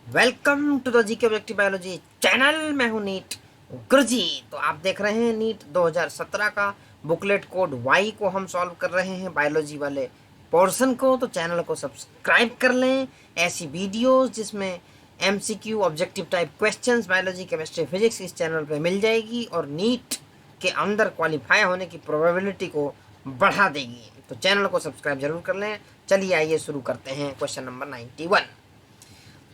Welcome to the GK objective biology channel. मैं हूं NEET गुरुजी। तो आप देख रहे हैं नीट 2017 का बुकलेट कोड वाई को हम सॉल्व कर रहे हैं बायोलॉजी वाले पोर्शन को। तो चैनल को सब्सक्राइब कर लें। ऐसी वीडियोस जिसमें MCQ objective type questions biology chemistry physics इस चैनल पे मिल जाएगी और नीट के अंदर क्वालिफाई होने की प्रोबेबिलिटी को बढ़ा देगी। तो चैनल को सब्सक्राइब जरूर कर लें। चलिए आइए शुरू करते हैं क्वेश्चन नंबर 91।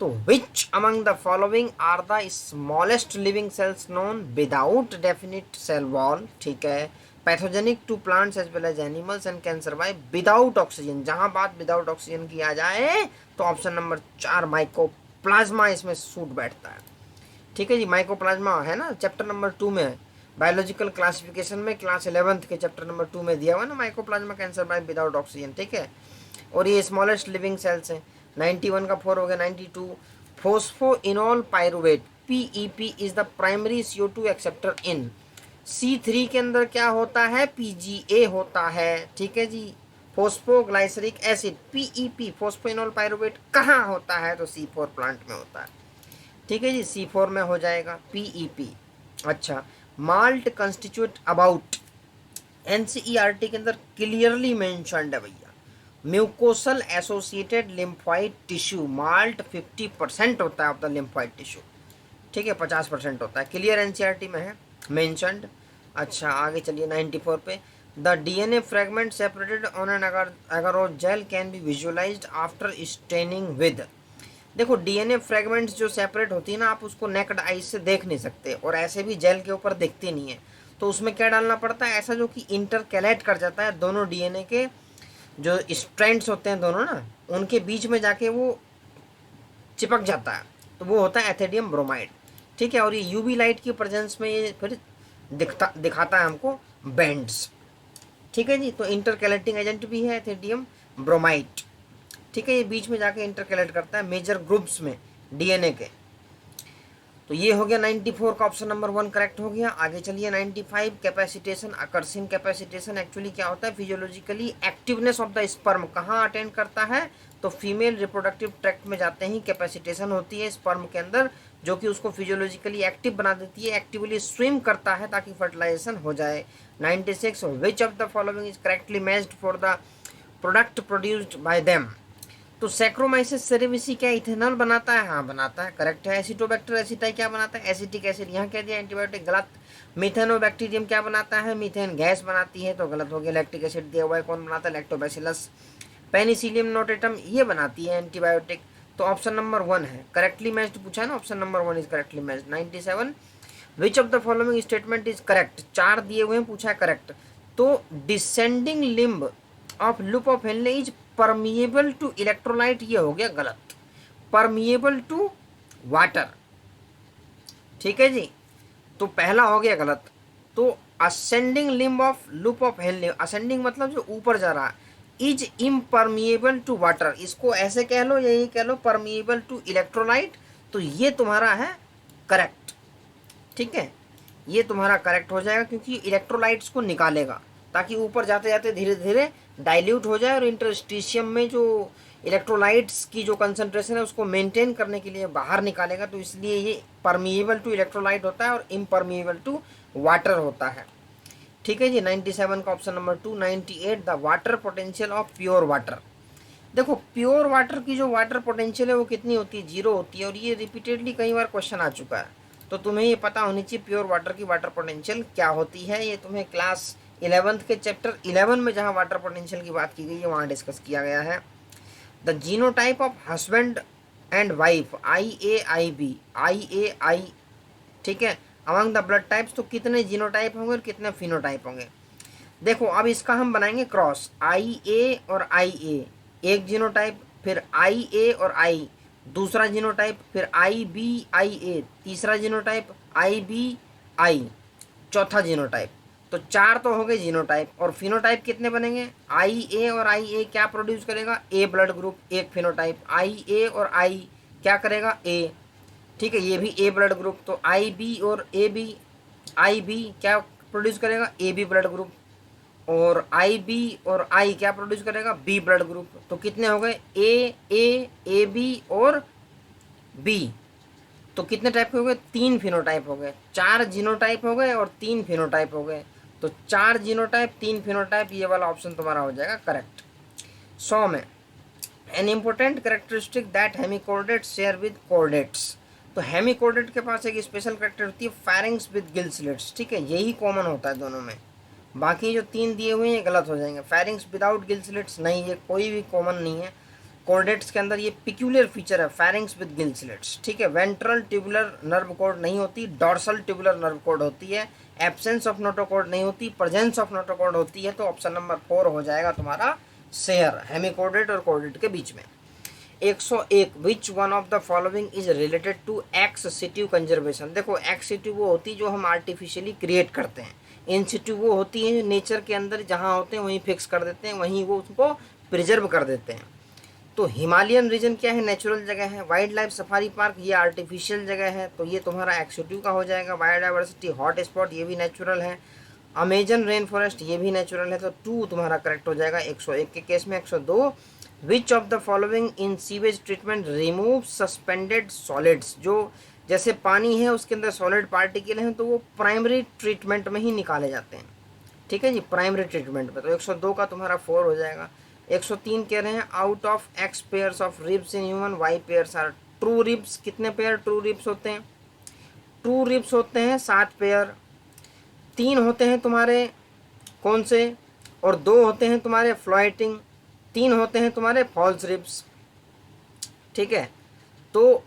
तो which among the following are the smallest living cells known without definite cell wall? ठीक है। Pathogenic to plants as well as animals and can survive without oxygen. जहां बात विदाउट ऑक्सीजन की आ जाए तो ऑप्शन नंबर 4 माइकोप्लाज्मा इसमें suit बैठता है। ठीक है जी, माइकोप्लाज्मा है ना, चैप्टर नंबर 2 में बायोलॉजिकल क्लासिफिकेशन में क्लास 11th के चैप्टर नंबर 2 में दिया हुआ ना, mycoplasma can survive without oxygen. ठीक है, और ये स्मॉलेस्ट लिविंग सेल्स हैं। 91 का 4 हो गया। 92 phosphoenol pyruvate PEP is the primary CO2 acceptor in C3 के अंदर क्या होता है, PGA होता है। ठीक है जी, phosphoglyceric acid PEP phosphoenol pyruvate कहाँ होता है, तो C4 प्लांट में होता है। ठीक है जी, C4 में हो जाएगा PEP। अच्छा, माल्ट कंस्टिट्यूट अबाउट NCERT के अंदर क्लियरली मेंशन्ड है भैया। Mucosal associated lymphoid tissue malt 50% होता है ऑफ द लिम्फोइड टिश्यू। ठीक है, 50% होता है, क्लियर एनसीईआरटी में है मेंशन्ड। अच्छा आगे चलिए 94 पे। The DNA fragment separated on an agarose gel can be visualized after staining with. देखो DNA फ्रेगमेंट्स जो सेपरेट होती है ना, आप उसको नेक्ड आई से देख नहीं सकते और ऐसे भी जेल के ऊपर दिखती नहीं है। तो उसमें क्या डालना पड़ता है, ऐसा जो कि इंटरकैलेट कर जाता है दोनों DNA के जो स्ट्रैंड्स होते हैं दोनों ना, उनके बीच में जाके वो चिपक जाता है, तो वो होता है एथेडियम ब्रोमाइड। ठीक है, और ये यूवी लाइट की प्रेजेंस में ये फिर दिखाता है हमको बैंड्स। ठीक है जी, तो इंटरकैलेटिंग एजेंट भी है एथेडियम ब्रोमाइड। ठीक है, ये बीच में जाके इंटरकैलेट करता है मेजर ग्रुप्स में DNA के। तो ये हो गया 94 का ऑप्शन नंबर 1 करेक्ट हो गया। आगे चलिए 95 कैपेसिटेशन अकर्सिन कैपेसिटेशन एक्चुअली क्या होता है, physiologically activeness of the sperm कहाँ अटेंड करता है, तो फीमेल रिप्रोडक्टिव ट्रैक्ट में जाते ही कैपेसिटेशन होती है स्पर्म के अंदर, जो कि उसको फिजियोलॉजिकली एक्टिव बना देती है, एक्टिवली स्विम करता है ताकि फर्टिलाइजेशन हो जाए। 96 विच of the following is correctly matched for the product produced by them. तो सैक्रोमाइसिस सेरेविसी क्या इथेनॉल बनाता है, हाँ बनाता है, करेक्ट है। एसिटोबैक्टर एसिटाई क्या बनाता है, एसिटिक एसिड, यहाँ कह दिया एंटीबायोटिक, गलत। मिथेनोबैक्टीरियम क्या बनाता है, मीथेन गैस बनाती है, तो गलत हो गया। लैक्टिक एसिड दिया हुआ है, कौन बनाता है, लैक्टोबैसिलस। पेनिसिलियम नोटेटम ये बनाती है एंटीबायोटिक, तो ऑप्शन नंबर 1 है करेक्टली मैच्ड पूछा है ना, option number 1 is correctly matched. 97 which of the following statement is correct, 4 दिए हुए हैं, पूछा है करेक्ट। तो descending limb of loop of Henle is permeable to electrolyte, ये हो गया गलत, परमिएबल टू वाटर। ठीक है जी, तो पहला हो गया गलत। तो ascending limb of loop of Henley, ascending मतलब जो ऊपर जा रहा है, इज इम्परमिएबल टू वाटर, इसको ऐसे कह लो, यही कह लो परमिएबल टू इलेक्ट्रोलाइट, तो ये तुम्हारा है करेक्ट। ठीक है, ये तुम्हारा करेक्ट हो जाएगा क्योंकि इलेक्ट्रोलाइट्स को निकालेगा ताकि ऊपर जाते जाते धीरे धीरे डाइल्यूट हो जाए और इंटरस्टिशियम में जो इलेक्ट्रोलाइट्स की जो कंसंट्रेशन है उसको मेंटेन करने के लिए बाहर निकालेगा, तो इसलिए ये परमिएबल टू इलेक्ट्रोलाइट होता है और इम्परमिएबल टू वाटर होता है। ठीक है जी, 97 का option number 2। 98 the water potential of pure water. देखो प्योर वाटर की जो वाटर पोटेंशियल है वो कितनी होती है, 0 होती है, और ये रिपीटेडली कई बार क्वेश्चन आ चुका है, तो तुम्हें ये पता होनी चाहिए प्योर वाटर की वाटर पोटेंशियल क्या होती है। ये तुम्हें क्लास 11th के चैप्टर 11 में जहाँ वाटर पोटेंशियल की बात की गई है वहाँ डिस्कस किया गया है। The genotype of husband and wife IAIB IAI। ठीक है, अमंग द ब्लड टाइप्स, तो कितने जीनोटाइप होंगे और कितने फिनोटाइप होंगे। देखो अब इसका हम बनाएंगे क्रॉस, IA और IA एक जीनोटाइप, फिर IA और I दूसरा जीनोटाइप, फिर IBIA तीसरा जीनोटाइप, IBI चौथा जीनोटाइप। तो 4 तो हो गए जीनोटाइप, और फिनोटाइप कितने बनेंगे, IA और IA क्या प्रोड्यूस करेगा, A ब्लड ग्रुप, एक फिनोटाइप। IA और I क्या करेगा, A। ठीक है, ये भी A ब्लड ग्रुप, तो IB और AB, IB क्या प्रोड्यूस करेगा, AB ब्लड ग्रुप, और IB और I क्या प्रोड्यूस करेगा, B ब्लड ग्रुप। तो कितने हो गए, A A AB और बी। तो कितने टाइप के हो गए? 3 फिनोटाइप हो गए, 4 जीनोटाइप हो गए और 3 फिनोटाइप हो गए। तो 4 जीनोटाइप 3 फिनोटाइप, ये वाला ऑप्शन तुम्हारा हो जाएगा करेक्ट। 100 में an important characteristic that hemichordate share with chordates. तो हेमिकोर्डेट के पास एक स्पेशल करेक्टर होती है, फायरिंग्स विद गिल स्लिट्स। ठीक है, यही कॉमन होता है दोनों में। बाकी जो 3 दिए हुए हैं ये गलत हो जाएंगे। फायरिंग्स विदाउट गिल स्लिट्स नहीं, ये कोई भी कॉमन नहीं है। कोर्डेट्स के अंदर ये पिक्यूलियर फीचर है, फायरिंग्स विद गिल स्लिट्स। ठीक है, वेंट्रल ट्यूबुलर नर्व कॉर्ड नहीं होती, डॉर्सल ट्यूबुलर नर्व कॉर्ड होती है, एब्सेंस ऑफ नोटोकॉर्ड नहीं होती, प्रेजेंस ऑफ नोटोकॉर्ड होती है। तो ऑप्शन नंबर 4 हो जाएगा तुम्हारा शेयर, हेमिकोर्डेट और कोर्डेट के बीच में। 101 which one of the following is related to ex situ conservation. देखो एक्स सिटिव वो होती है जो हम आर्टिफिशियली क्रिएट करते हैं, इन सिटिव वो होती है जो नेचर के अंदर जहाँ होते हैं वहीं फिक्स कर देते हैं, वहीं वो उसको प्रिजर्व कर देते हैं। तो हिमालयन रीजन क्या है? नेचुरल जगह है। वाइल्ड लाइफ सफारी पार्क ये आर्टिफिशियल जगह है, तो ये तुम्हारा एक्सिटिव का हो जाएगा। बायोडाइवर्सिटी हॉट स्पॉट ये भी नेचुरल है। अमेजन रेन फॉरेस्ट ये भी नेचुरल है, तो 2 तुम्हारा करेक्ट हो जाएगा 101 के केस में। 102 विच of the following in sewage treatment remove suspended solids. जो जैसे पानी है उसके अंदर सॉलिड पार्टिकल हैं, तो वो प्राइमरी ट्रीटमेंट में ही निकाले जाते हैं। ठीक है जी, प्राइमरी ट्रीटमेंट में। तो 102 का तुम्हारा 4 हो जाएगा। 103 कह रहे हैं out of X pairs of ribs in human Y pairs are true ribs. कितने पेयर ट्रू रिब्स होते हैं? ट्रू रिब्स होते हैं 7 पेयर। 3 होते हैं तुम्हारे कौन से? और 2 होते हैं तुम्हारे फ्लोटिंग, 3 होते हैं तुम्हारे फॉल्स रिब्स। ठीक है, तो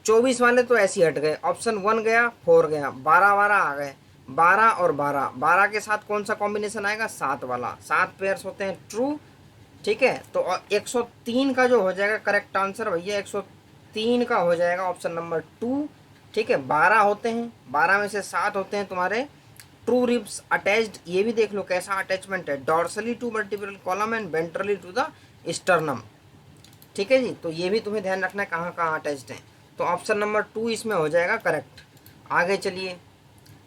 24 वाले तो ऐसे ही हट गए। ऑप्शन 1 गया, 4 गया, 12 आ गए। 12 और 12 के साथ कौन सा कॉम्बिनेशन आएगा? 7 वाला। 7 पेयर्स होते हैं ट्रू। ठीक है, तो 103 का जो हो जाएगा करेक्ट आंसर भैया 103 का हो जाएगा ऑप्शन नंबर 2। ठीक है, 12 होते हैं, 12 में से 7 होते हैं तुम्हारे ट्रू रिब्स अटैच्ड। ये भी देख लो कैसा अटैचमेंट है, dorsally to vertebral column and ventrally to the sternum. ठीक है जी, तो ये भी तुम्हें ध्यान रखना है कहाँ कहाँ अटैच्ड है। तो ऑप्शन नंबर 2 इसमें हो जाएगा करेक्ट। आगे चलिए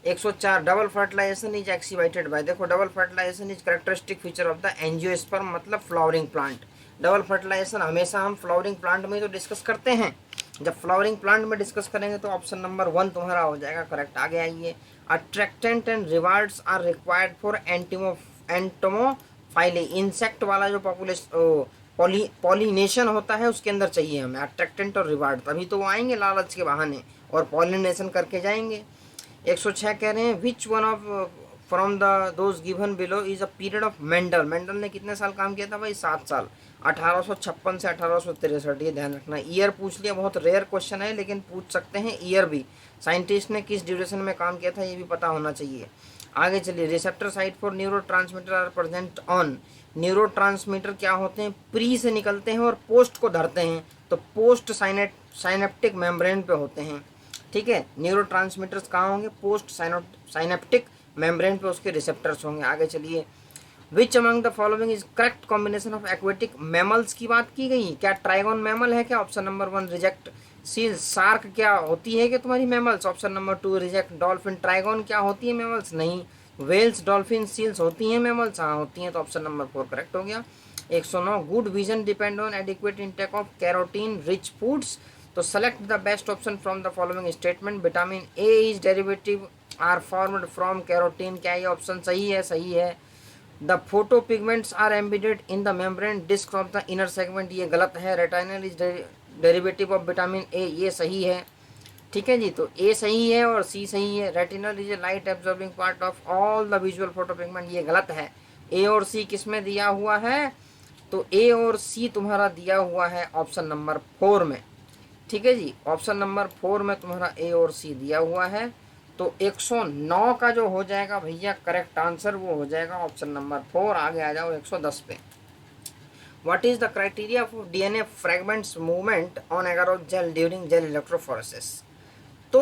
104 double fertilization is exhibited by. देखो double fertilization is characteristic feature of the angiosperm, मतलब फ्लावरिंग प्लांट। डबल फर्टिलाइजेशन हमेशा हम फ्लावरिंग प्लांट में तो डिस्कस करते हैं, जब फ्लावरिंग प्लांट में डिस्कस करेंगे तो ऑप्शन नंबर 1 तुम्हारा हो जाएगा करेक्ट। आगे आइए, attractant and rewards are required for entomophily. Insect वाला जो पॉलिनेशन होता है उसके अंदर चाहिए हमें अट्रैक्टेंट और रिवार्ड, तभी तो वो आएंगे लालच के बहाने और पॉलिनेशन करके जाएंगे। 106 कह रहे हैं विच one of from the those given below is a period of Mendel. Mendel ने कितने साल काम किया था भाई? 7 साल, 1856 से 1863। ये ध्यान रखना। ईयर पूछ लिया, बहुत रेयर क्वेश्चन है लेकिन पूछ सकते हैं ईयर भी। साइंटिस्ट ने किस ड्यूरेशन में काम किया था ये भी पता होना चाहिए। आगे चलिए, receptor site for neurotransmitter are present on. Neurotransmitter क्या होते हैं? प्री से निकलते हैं और पोस्ट को धरते हैं, तो पोस्ट साइनेप्टिक मेम्ब्रेन पे होते हैं। ठीक है, न्यूरो ट्रांसमीटर्स कहाँ होंगे? पोस्ट साइनेप्टिक मेम्ब्रेन पे उसके रिसेप्टर्स होंगे। आगे चलिए, which among the following is correct combination of aquatic mammals की बात की गई। क्या ट्राइगोन मैमल है क्या? Option number 1 reject. Seal shark क्या होती है कि तुम्हारी mammals? Option number 2 reject. Dolphin trigon क्या होती है मैमल्स? नहीं। वेल्स डॉल्फिन सील्स होती हैं मैमल्स? हाँ होती हैं, तो ऑप्शन नंबर 4 करेक्ट हो गया। 109 good vision depend on adequate intake of carotene rich foods. तो select the best option from the following statement. Vitamin A is derivative are formed from carotene. क्या ये ऑप्शन सही है? सही है। The photo pigments are embedded in the membrane disc of the inner segment. ये गलत है। Retinal is derivative of vitamin A, ये सही है। ठीक है जी, तो ए सही है और सी सही है। Retinal is a light absorbing part of all the visual photo pigment, ये गलत है। ए और सी किस में दिया हुआ है? तो ए और सी तुम्हारा दिया हुआ है ऑप्शन नंबर 4 में। ठीक है जी, ऑप्शन नंबर 4 में तुम्हारा ए और सी दिया हुआ है। तो 109 का जो हो जाएगा भैया करेक्ट आंसर वो हो जाएगा ऑप्शन नंबर 4। आगे आ जाओ 110 पे। What is the criteria for DNA fragments movement on agarose gel during gel electrophoresis. तो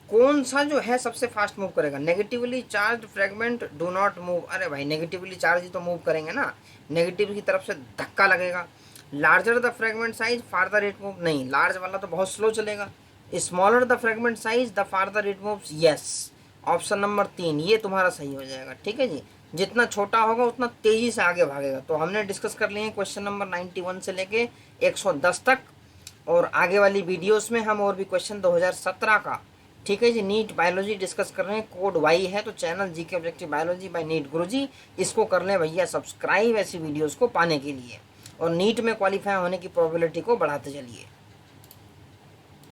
कौन सा जो है सबसे फास्ट मूव करेगा? Negatively charge fragment do not move. अरे भाई नेगेटिवली चार्ज ही तो मूव करेंगे ना, नेगेटिव की तरफ से धक्का लगेगा। Larger the fragment size farther it move. नहीं, लार्ज वाला तो बहुत स्लो चलेगा। Smaller the fragment size the farther it moves. Yes, option number 3 ये तुम्हारा सही हो जाएगा। ठीक है जी, जितना छोटा होगा उतना तेजी से आगे भागेगा। तो हमने डिस्कस कर लिए हैं क्वेश्चन नंबर 91 से लेके 110 तक। और आगे वाली वीडियोस में हम और भी क्वेश्चन 2017 का, ठीक है जी, नीट बायोलॉजी डिस्कस कर रहे हैं। कोड वाई है, तो channel GK objective biology by NEET Guruji, इसको कर लें भैया सब्सक्राइब ऐसी वीडियोस को पाने के लिए, और नीट में क्वालिफाई होने की प्रोबेबिलिटी को बढ़ाते चलिए।